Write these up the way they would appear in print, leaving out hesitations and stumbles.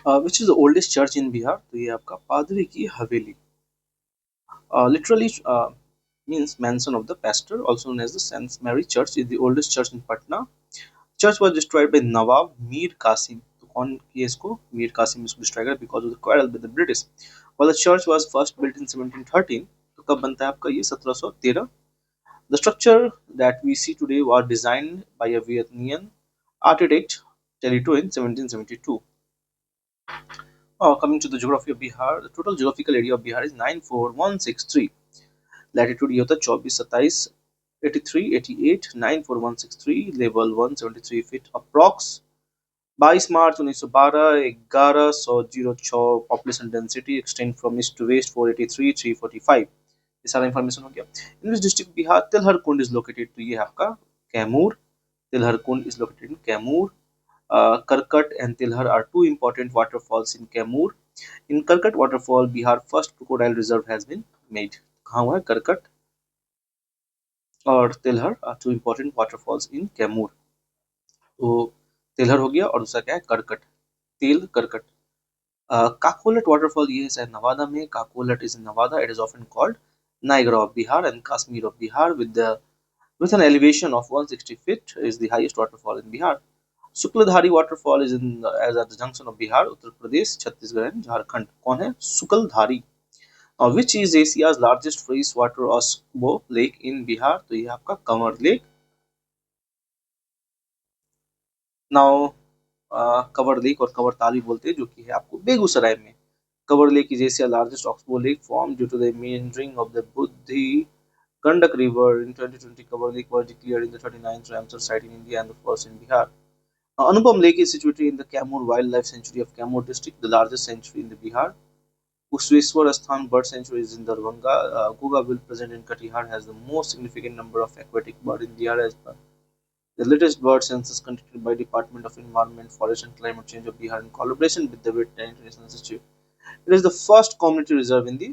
Which is the oldest church इन बिहार? तो ये आपका पादरी की हवेली, literally means mansion of the pastor, also known as the Saint Mary Church, is the oldest church in Patna. Church was destroyed by Nawab Mir Qasim. तो कौन किया इसको? मीर कासिम इसको डिस्ट्रॉय किया because of the quarrel with the British. While the church was first built in 1713, तो कब बनता है आपका ये? 1713. The structure that we see today was designed by a Vietnamese architect Telito in 1772. Coming to the geography of Bihar, the total geographical area of Bihar is 94163. Latitude ये होता है 24 27 83 88 94163, level 173 feet approx. 22 March 1912 1106 population density, extend from east to west 483 345। ये सारा information हो गया। In which district Bihar Tilhar Kund is located? तो ये है आपका Kaimur. Tilhar Kund is located in Kaimur. Karkat and Tilhar are two important waterfalls in Kaimur. In Karkat waterfall, Bihar first crocodile reserve has been made. कहाँ हुआ है? करकट और Tilhar are two important waterfalls in Kaimur. तो तिलहर हो गया और दूसरा क्या है? करकट, तेल करकट। काकोलट वाटरफॉल ये है नवादा में। Kakolat is in Nawada. It is often called Niagara of Bihar and Kashmir of Bihar with an elevation of 160 feet is the highest waterfall in Bihar. Sukladhari waterfall is as at the junction of Bihar, Uttar Pradesh, Chhattisgarh and Jharkhand. कौन है? सुकलधारी। Which is Asia's largest freshwater osmo lake in Bihar? तो ये आपका Kanwar lake. Now Kanwar lake और कंवर ताल भी बोलते हैं, जो कि है आपको बेगूसराय में। Kanwar lake is Asia largest oxbow lake form due to the meandering of the Budhi Gandak River. In 2020, Cover Lake was declared in the 39th Ramsar site in India and the first in Bihar. Anupam Lake is situated in the Kamur Wildlife Sanctuary of Kamur district, the largest sanctuary in the Bihar. Kusweswar Asthan Bird Sanctuary is in Darbhanga. Guga Bill present in Katihar has the most significant number of aquatic birds in Bihar as per the latest bird census conducted by Department of Environment, Forest and Climate Change of Bihar in collaboration with the Veterinary International Institute. It is the first community reserve in the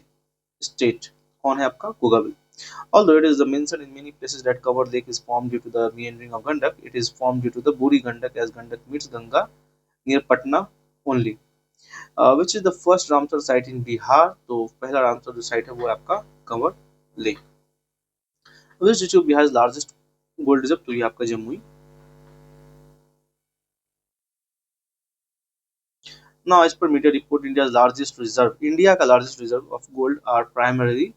state. कौन है आपका? Gugabil. Although it is mentioned in many places that Cover Lake is formed due to the meandering of Gandak, it is formed due to the Buri Gandak as Gandak meets Ganga near Patna only. Which is the first Ramsar site in Bihar? तो पहला Ramsar जो site है वो है आपका Kanwar lake. Which district of Bihar is largest gold reserve? तो ये आपका Jamui. Now, as per media report, India's largest reserve, India का largest reserve of gold are primary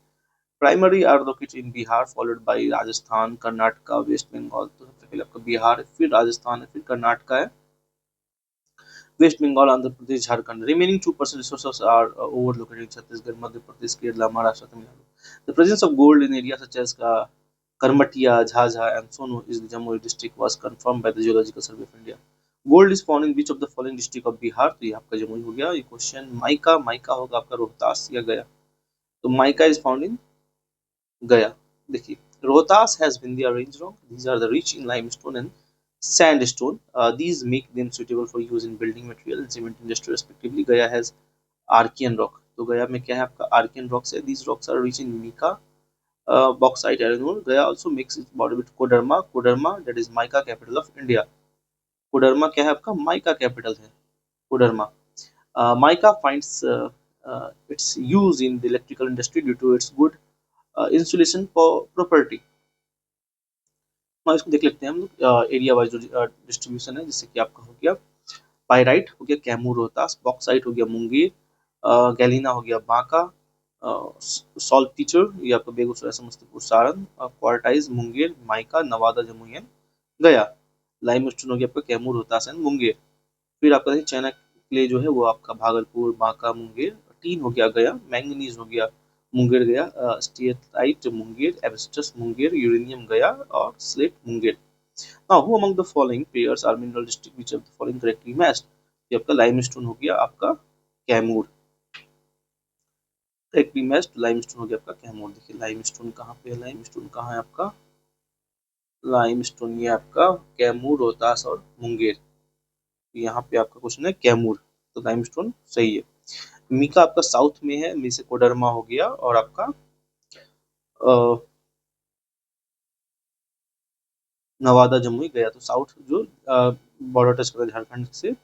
are located in Bihar, followed by Rajasthan, Karnataka, West Bengal। तो सबसे पहले आपका बिहार है, फिर राजस्थान है, फिर कर्नाटका है, West Bengal, Andhra Pradesh, Jharkhand. Remaining 2% resources are overlocated in Chhattisgarh, Madhya Pradesh, Kerala, Maharashtra, Tamil Nadu. The presence of gold in areas such as Karmatia, Jhajha, and Sonu is the Jammu district was confirmed by the Geological Survey of India. Gold is found in which of the following district of Bihar? तो ये आपका जमुई हो गया। ये question mica, mica होगा आपका रोहतास या गया। तो mica is found in Gaya. देखिए, Rohtas has Vindhya range rock, these are the rich in limestone and sandstone. These make them suitable for use in building material and cement industry respectively. Gaya has Archean rock. तो गया में क्या है आपका? Archean rocks है। These rocks are rich in mica, bauxite, iron ore. Gaya also makes its body with Koderma. Koderma, that is mica capital of India. Koderma क्या है आपका? माइका कैपिटल है Koderma. Mica finds its use in the electrical industry due to its good insulation property। इसको देख लेते हैं हम लोग एरिया वाइज जो डिस्ट्रीब्यूशन है, जैसे कि आपका हो गया पायराइट हो गया कैमूर रोहतास, बॉक्साइट हो गया मुंगेर, गैलिना हो गया बांका, सॉल्ट टीचर ये आपका बेगूसराय समस्तीपुर सारण, क्वार्टाइज मुंगेर, माइका नवादा जमुई एंड गया, लाइमस्टोन हो गया आपका कैमूर रोहतास एंड मुंगेर। फिर आपका चाइना क्ले जो है वो आपका भागलपुर बांका मुंगेर, टीन हो गया गया, मैंगनीज हो गया मुंगेर गया, स्टीयरटाइट मुंगेर, एब्सिटस मुंगेर, यूरेनियम गया और slate Munger. Now, who among the following pairs are mineral district which of the following correctly matched? ये आपका लाइमस्टोन हो गया आपका कैमूर, करेक्टली मैच्ड लाइमस्टोन हो गया आपका कैमूर। देखिए लाइमस्टोन कहाँ पे है? लाइमस्टोन कहाँ है आपका? लाइमस्टोन ये आपका कैमूर रोहतास और मुंगेर। यहाँ पे आपका क्वेश्चन है कैमूर, तो लाइमस्टोन सही है। मीका आपका साउथ में है, मी से कोडरमा हो गया और आपका नवादा जमुई गया। तो साउथ जो बॉर्डर टच करता है झारखंड से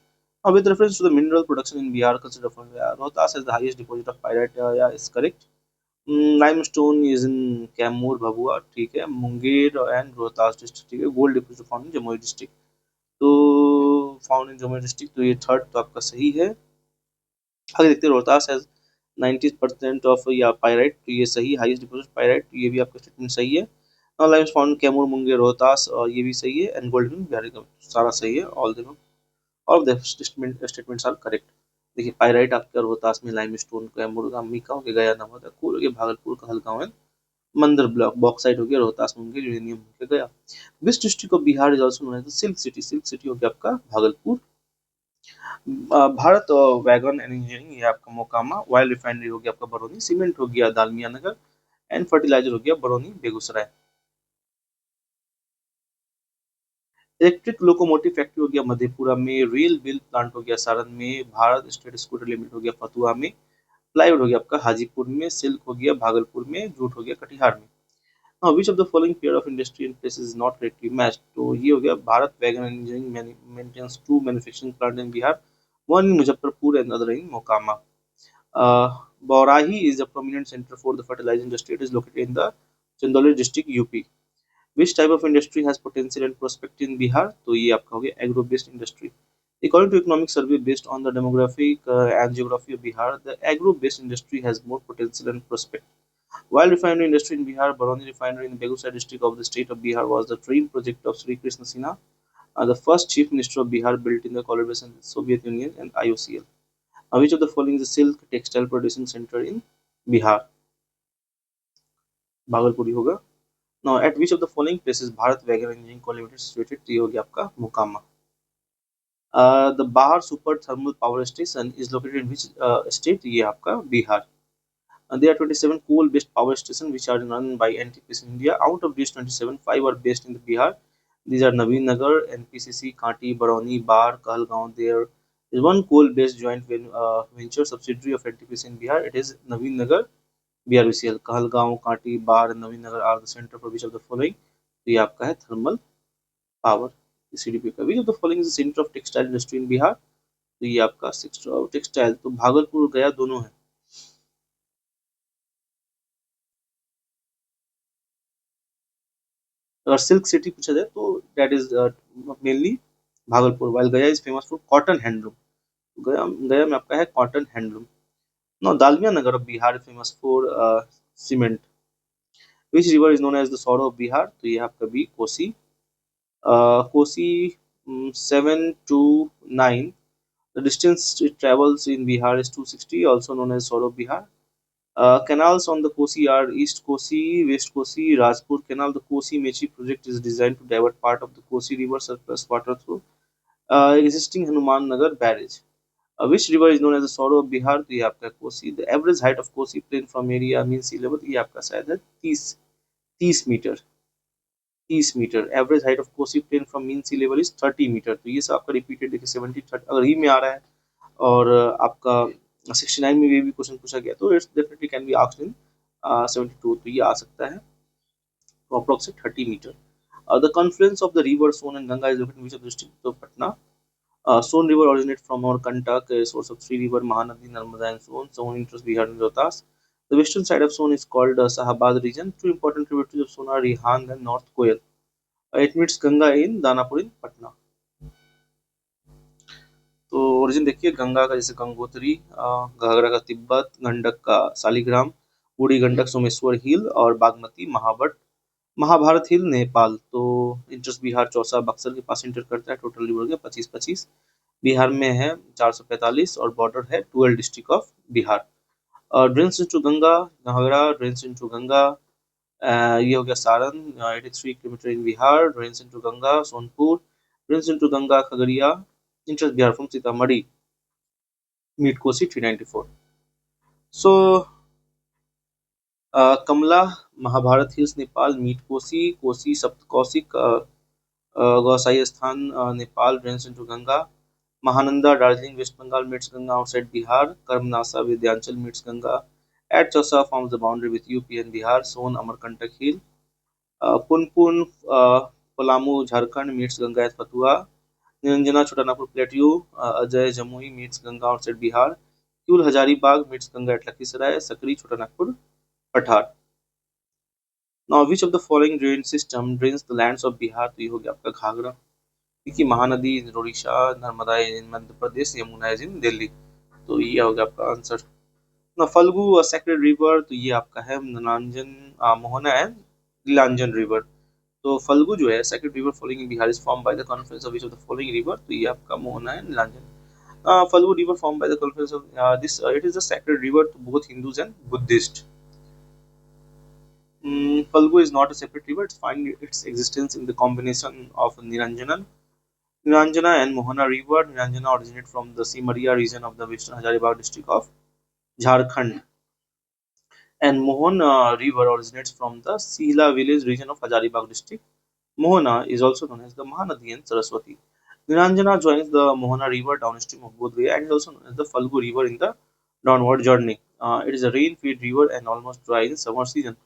With reference to the mineral production in Bihar, consider from Rohtas as the highest deposit of pyrite. Yeah, is correct. Limestone is in Kaimur, Bhabua, ठीक है, मुंगेर and रोहतास डिस्ट्रिक्ट, ठीक है, gold deposit found in Jamui district, तो found in Jamui district, तो ये third तो आपका सही है। आगे देखते हैं, रोहतास हैज 90% ऑफ या पायराइट, तो ये सही, हाईएस्ट डिपोजिट पायराइट, तो ये भी आपका स्टेटमेंट सही है। लाइम फाउंड कैमूर, मुंगेर, रोहतास, और ये भी सही है, एंड गोल्डन बिहारी का सारा सही है, all the statements are correct. देखिए पायराइट आपका रोहतास में, लाइमस्टोन कैमूर का, मीका हो गया, गया नवादा, कोल हो गया भागलपुर का, हल्का है, मंदर ब्लॉक बॉक्साइट हो गया रोहतास, मुंगेर, यूरेनियम हो गया गया। Which district of Bihar is also known as the silk city, silk city हो गया आपका Bhagalpur. Bharat wagon and engineering, ये आपका मोकामा। ऑयल रिफाइनरी हो गया आपका बरौनी। सीमेंट हो गया दालमिया नगर, एंड फर्टिलाइजर हो गया Barauni Begusarai. Electric locomotive factory हो गया मधेपुरा में। रेल व्हील प्लांट हो गया सारण में। भारत स्टेट स्कूटर लिमिटेड हो गया फतुहा में। प्लाईवुड हो गया आपका हाजीपुर में। सिल्क हो गया भागलपुर में। जूट हो गया कटिहार में। Now, which of the following pair of industry and places is not correctly matched? तो ये हो गया Bharat wagon engineering maintenance to manufacturing plant in Bihar, one in Muzaffarpur and other in Mokama. Baurahi is a prominent center for the fertilizer industry. It is located in the Chandauli district, UP. Which type of industry has potential and prospect in Bihar? तो ये आपका हो गया agro based industry. According to economic survey based on the demographic and geography of Bihar, the agro based industry has more potential and prospect. While refinery industry in Bihar, Baroni refinery in Begusai district of the state of Bihar was the dream project of Sri Krishna Sinha, the first chief minister of Bihar, built in the collaboration with the Soviet Union and IOCL. Which of the following is a silk textile producing center in Bihar? भागलपुरी होगा। Now, at which of the following places Bharat Wagon Engineering Co Limited situated? तो ये हो गया आपका Mokama. The Bahar Super Thermal Power Station is located in which state? ये आपका Bihar. There are 27 coal-based power stations which are run by NTPC India. Out of these 27, 5 are based in the Bihar. These are Naveen Nagar, NPCC, Kanti, Barauni, Bar, Kahalgaon. There is one coal-based joint venture subsidiary of NTPC in Bihar. It is Naveen Nagar, BRVCL. Kahalgaon, Kanti, Bar, and Naveen Nagar are the center for which of the following? तो ये आपका है thermal power, CDP का। Which of the following is the center of textile industry in Bihar? तो ये आपका sector of textile, तो भागलपुर गया दोनों है। अगर सिल्क सिटी पूछा जाए तो that is mainly Bhagalpur, while Gaya is famous for cotton handloom. Gaya Gaya में आपका है cotton handloom. No, Dalmia Nagar of Bihar famous for cement. Which river is known as the sorrow of Bihar? तो ये आपका भी Kosi. Kosi 7 to 9, the distance it travels in Bihar is 260, also known as Soro Bihar. Canals on the Kosi are East Kosi, West Kosi, Rajpur Canal. The Kosi Mechi project is designed to divert part of the Kosi River surplus water through existing Hanuman Nagar barrage. Which river is known as the Sorrow of Bihar? तो ये आपका Kosi. The average height of Kosi plain from area mean sea level, ये आपका शायद है 30 metre. 30 metre average height of Kosi plain from mean sea level is 30 metre. तो ये सब आपका रिपीटेड देखिए 70 30 अगर ई में आ रहा है, और आपका 69 में भी क्वेश्चन पूछा गया, तो it's definitely can be asked in 72, तो ये आ सकता है। तो approximate 30 metre. The confluence of the river Son and Ganga is located in which of the district? तो Patna. Son river originates from our Kantak, a source of three river Mahanadi, Narmada and Son. Son enters Bihar and Rohtas. The western side of Son is called Sahabad region. Two important tributaries of Son are Rihan and North Koyal. It meets Ganga in Danapur in Patna. तो origin देखिए गंगा का, जैसे गंगोत्री, घाघरा का तिब्बत, गंडक का शालिग्राम, बूढ़ी गंडक सोमेश्वर हिल, और बागमती महाभारत हिल नेपाल। तो इंटर्स बिहार चौसा बक्सर के पास inter करता है। टोटल रिवर गया 25-25। बिहार में है 445, और बॉर्डर है 12 district of Bihar. Drains into Ganga Ghaghara, drains into Ganga, ये हो गया Saran 83 kilometre in Bihar. Drains into Ganga Sonpur, drains into Ganga Khagaria, enters Bihar from Sitamarhi, meet Kosi 394। So Kamala Mahabharat hills Nepal, meet Kosi, Kosi Saptakaushik Gosain Sthan Nepal, drains into Ganga. Mahananda Darjeeling West Bengal, meets Ganga outside Bihar. Karmanasa Vindhyachal meets Ganga at Chausa forms the boundary with UP and Bihar. Son Amarkantak hill. Punpun Palamu Jharkhand meets Ganga at Fatuha. Niranjana, Chotanagpur Plateau, Ajay Jamui meets Ganga outside Bihar, Kyul Hazaribagh meets Ganga at Lakhisaray, Sakri, Chotanagpur, Pathar. Now, which of the following drain system drains the lands of Bihar? तो ये हो गया आपका घाघरा, क्योंकि महानदी इन ओडिशा, नर्मदा इन Madhya Pradesh, Yamuna is in Delhi, तो ये हो गया आपका आंसर। ना फल्गु सेक्रेड रिवर, तो ये आपका है नीलांजन, मोहना है नीलांजन रिवर। तो फल्गु जो है sacred river flowing in Bihar is form by the confluence of which of the following river, तो ये आपका मोहना है Nilanjan. Falgu river formed by the confluence of this it is a sacred river to both Hindus and Buddhists. Falgu is not a separate river. It finds its existence in the combination of Niranjana and Mohana river. Niranjana originated from the Simaria region of the western Hazaribagh district of Jharkhand, and Mohon river originates from the Sihla village region of Hazaribagh district. Mohana is also known as the Mahanadi and Saraswati. Niranjana joins the Mohana river downstream of Bodh Gaya and is also known as the Falgu river in the downward journey. It is a rain-fed river and almost dry in summer season.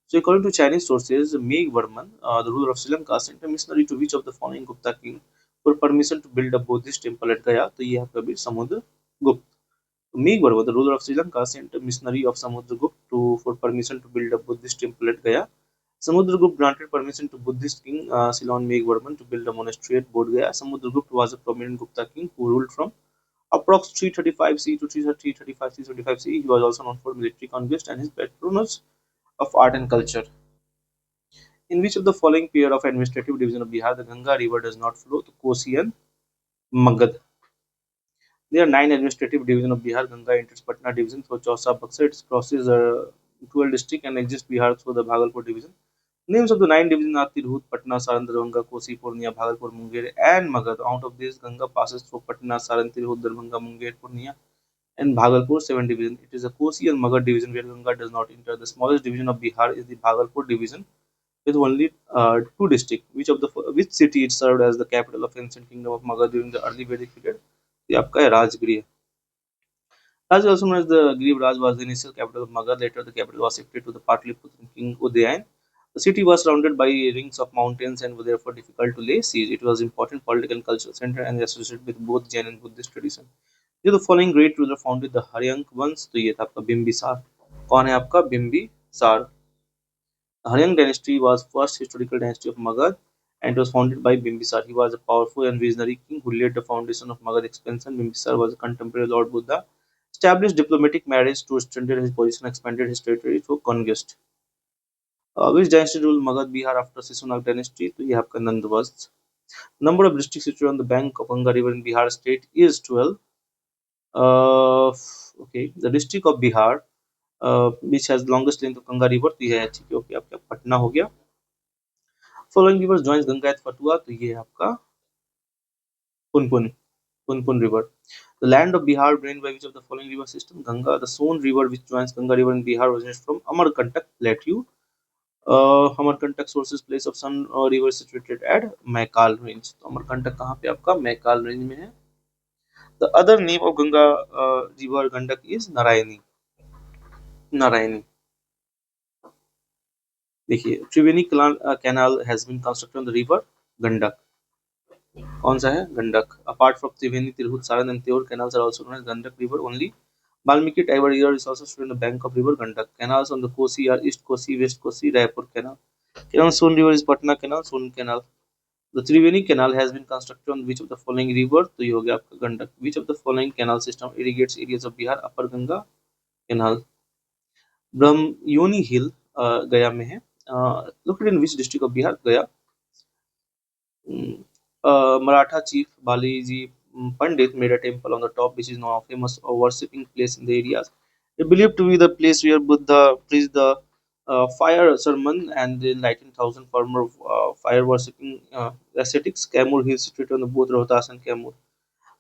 So, according to Chinese sources, Megvarman, the ruler of Sri Lanka, sent a missionary to which of the following Gupta king for permission to build a Buddhist temple at Gaya. तो ये आपका भी Samudragupta. Megvarman, the ruler of Sri Lanka, sent a missionary of Samudragupta for permission to build a Buddhist temple at Gaya. Samudragupta granted permission to Buddhist king Silon Megvarman to build a monastery at Bodh Gaya. Samudragupta was a prominent Gupta king who ruled from approx 335 CE to 335 325 CE. He was also known for military conquest and his patronage of art and culture. In which of the following pair of administrative division of Bihar the Ganga river does not flow to Kosi and Magad? There are 9 administrative divisions of Bihar. Ganga enters Patna division through Chausa Buxar. It crosses 12 district and exits Bihar through the Bhagalpur division. Names of the 9 divisions are Tirhut, Patna, Saran, Darbhanga, Kosi, Purnia, Bhagalpur, Munger, and Magad. Out of these, Ganga passes through Patna, Saran, Tirhut, Darbhanga, Munger, Purnia, and Bhagalpur 7 division. It is a Kosi and Magad division where Ganga does not enter. The smallest division of Bihar is the Bhagalpur division with only 2 districts. Which city it served as the capital of ancient kingdom of Magad during the early Vedic period? ये आपका है Rajgriha. Raj, also known as the Griv Raj, was the initial capital of Magad. Later, the capital was shifted to the Patliputra king Udayan. The city was surrounded by rings of mountains and was therefore difficult to lay siege. It was an important political and cultural center and associated with both Jain and Buddhist tradition. ये the following great ruler founded the Haryank वंश, तो ये था आपका बिंबिसार। कौन है आपका Bimbisara? The Haryank dynasty was first historical dynasty of Magad and it was founded by Bimbisar. He was a powerful and visionary king who laid the foundation of Magad expansion. Bimbisar was a contemporary Lord Buddha, established diplomatic marriage to strengthen his position, expanded his territory through conquest. Which dynasty ruled Magad Bihar after Sisunak dynasty? तो ये आपका नंद वंश। Number of districts situated on the bank of Ganga river in Bihar state is 12. Uh, okay, the district of Bihar which has longest length of Ganga river, तो ये है ठीक है, okay आपका पटना हो गया। Following rivers joins Ganga at Fatua, तो ये है आपका Punpun river. The land of Bihar drained by which of the following river system? Ganga. The Son river which joins Ganga river in Bihar originates from Amarkantak plateau. Amarkantak sources place of Sun river situated at Maikal range. तो अमरकंटक कहाँ पे आपका Maikal range में है। The other name of Ganga river Gandak is Narayani. Narayani. देखिए त्रिवेणी canal has been constructed on the river Gandak. कौन सा है Gandak. Apart from Triveni, Tirhut, Saran and Theor canals are also known as Gandak river only. Valmiki Tiber river is also stored on the bank of river Gandak. Canals on the Kosi are East Kosi, West Kosi, Raipur canal. Canal Son river is Patna canal, Son canal. The Triveni canal has been constructed on which of the following river? तो ये हो गया आपका Gandak. Which of the following canal system irrigates areas of Bihar? Upper Ganga canal. Brahmayoni हिल गया में है। Located in which district of Bihar? Gaya. Maratha chief Baliji Pandit made a temple on the top, which is now a famous worshipping place in the areas. It believed to be the place where Buddha preached the fire sermon and enlightened thousand former fire worshipping ascetics. Kaimur Hill is situated on the both Rohtas and Kaimur.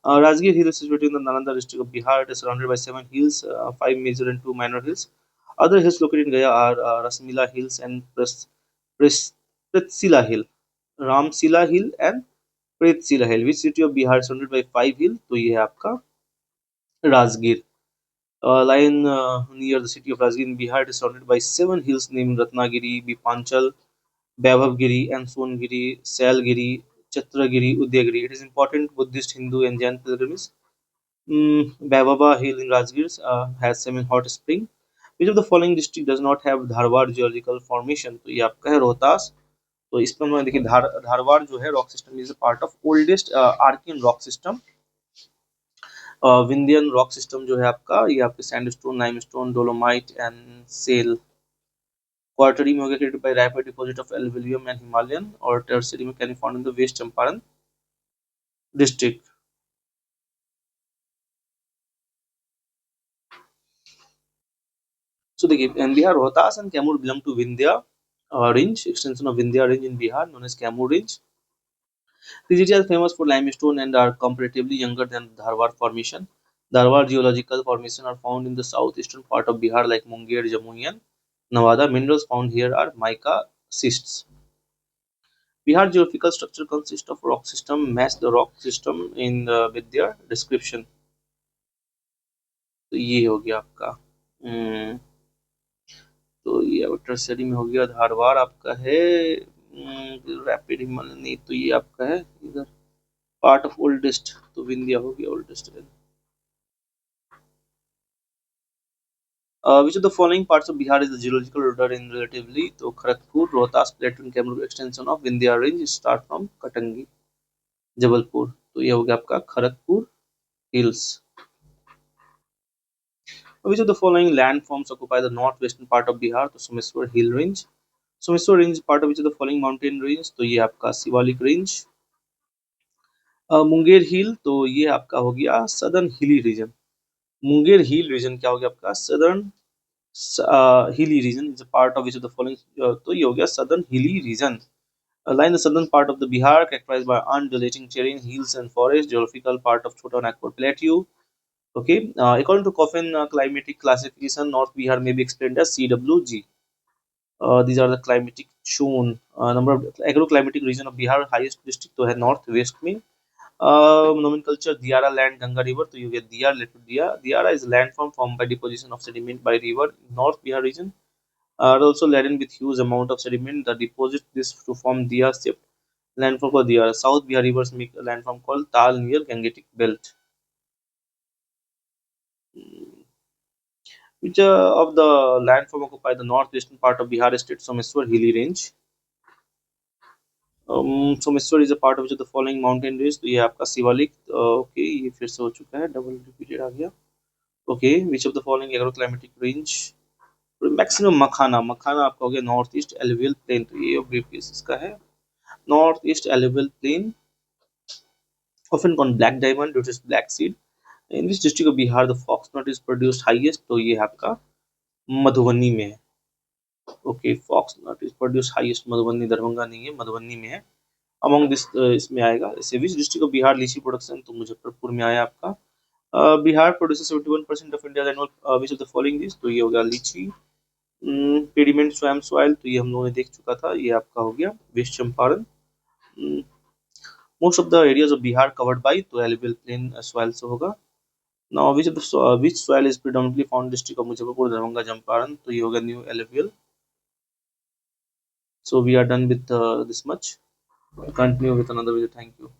Rajgir Hill is situated in the Nalanda district of Bihar. It is surrounded by 7 hills, 5 major and 2 minor hills. Other hills located in Gaya are Rasmila Hills and Pretsila Hill, Ramsila Hill and Pretshila hill. Which city of Bihar surrounded by 5 hill? तो ये है आपका Rajgir. Lying near the city of Rajgir in Bihar is surrounded by 7 hills named Ratnagiri, Bipanchal, Vaibhavgiri and Songiri, Sailgiri, Chaturagiri, Udayagiri. It is important Buddhist, Hindu, and Jain pilgrims. Baibaba Hill in Rajgir has 7 hot spring. Which of the following district does not have Dharwar geological formation? तो ये आपका है रोहतास। तो इसमें हम देखिए धारवाड़ जो है rock system is part of oldest Archaean rock system. Vindhyan rock system जो है आपका ये आपके sandstone, limestone, dolomite and shale. Quaternary में हो गया created by rapid deposit of alluvium and Himalayan. और टर्सरी में can be found in the West Champaran district. So in Bihar, Rohtas and Kaimur belong to Vindhya range, extension of Vindhya range in Bihar, known as Kaimur range. These areas are famous for limestone and are comparatively younger than Dharwar Formation. Dharwar geological formation are found in the southeastern part of Bihar like Munger, Jamui and Nawada. Minerals found here are mica cysts. Bihar geographical structure consists of rock system. Match the rock system in with their description. तो ये हो गया आपका तो ये tertiary में हो गया धारवाड़ आपका है। रैपिड हिमालयन नहीं, तो ये आपका है इधर पार्ट ऑफ ओल्डेस्ट, तो विंध्या हो गया oldest. Which of the following parts of Bihar is the geological order in relatively? तो Kharagpur, Rohtas, plateau and Kaimur extension of Vindhya range start from Katangi, Jabalpur. तो ये हो गया आपका Kharagpur hills. Which of the following landforms occupy the northwestern part of Bihar? तो Someshwar hill range. Someshwar range part of which of the following mountain range? तो ये आपका शिवालिक रेंज। मुंगेर हिल, तो ये आपका हो गया सदर्न हिली रीजन। मुंगेर हिल रीजन क्या हो गया आपका southern hilly region is a part of which of the following, तो ये हो गया southern hilly region. Line the southern part of the Bihar characterized by undulating terrain, hills and forests, geographical part of Chota Nagpur Plateau. Okay, according to Coffin climatic classification, North Bihar may be explained as CWG. These are the climatic shown. Number of agroclimatic region of Bihar, highest district तो है north west में। Nomenclature Diara land Ganga river, तो you get Diyar, let Diya. Diara is landform formed by deposition of sediment by river in North Bihar region. Are also laden with huge amount of sediment that deposit this to form Diya shaped landform for Diyara. South Bihar rivers make a landform called Tal near Gangetic belt. Which of the landform occupy the northwestern part of Bihar state? Someswar hilly range. Someshwar is a part of the following mountain range, तो ये आपका Shivalik. Okay, ये फिर से हो चुका है, double repeated आ गया। Okay, which of the following agroclimatic range? Maximum makhana, makhana आपका हो गया नॉर्थ ईस्ट एलुवियल प्लेन, तो ये ब्रीफ केस इसका है north east alluvial plain, often called black diamond due to its black seed. In which district of Bihar the foxnut is produced highest? तो ये आपका मधुबनी में है। Okay, foxnut is produced highest Madhubani, Darbhanga नहीं है, मधुबनी में है। अमंग दिस इसमें आएगा। ऐसे विच डिस्ट्रिक्ट ऑफ बिहार लीची प्रोडक्शन, तो मुजफ्फरपुर में आया आपका। Bihar produces 71% of India annual which of the following this, तो ये हो गया लीची। पेडिमेंट स्वयं सॉइल, तो ये हम लोगों ने देख चुका था, ये आपका हो गया West Champaran. Most of the areas of Bihar covered by, तो एलुवियल प्लेन सॉइल से होगा। Now which of the which soil is predominantly found district of Muzaffarpur, Darbhanga, Champaran, तो ये होगा new alluvial. So we are done with this much. Continue with another video. Thank you.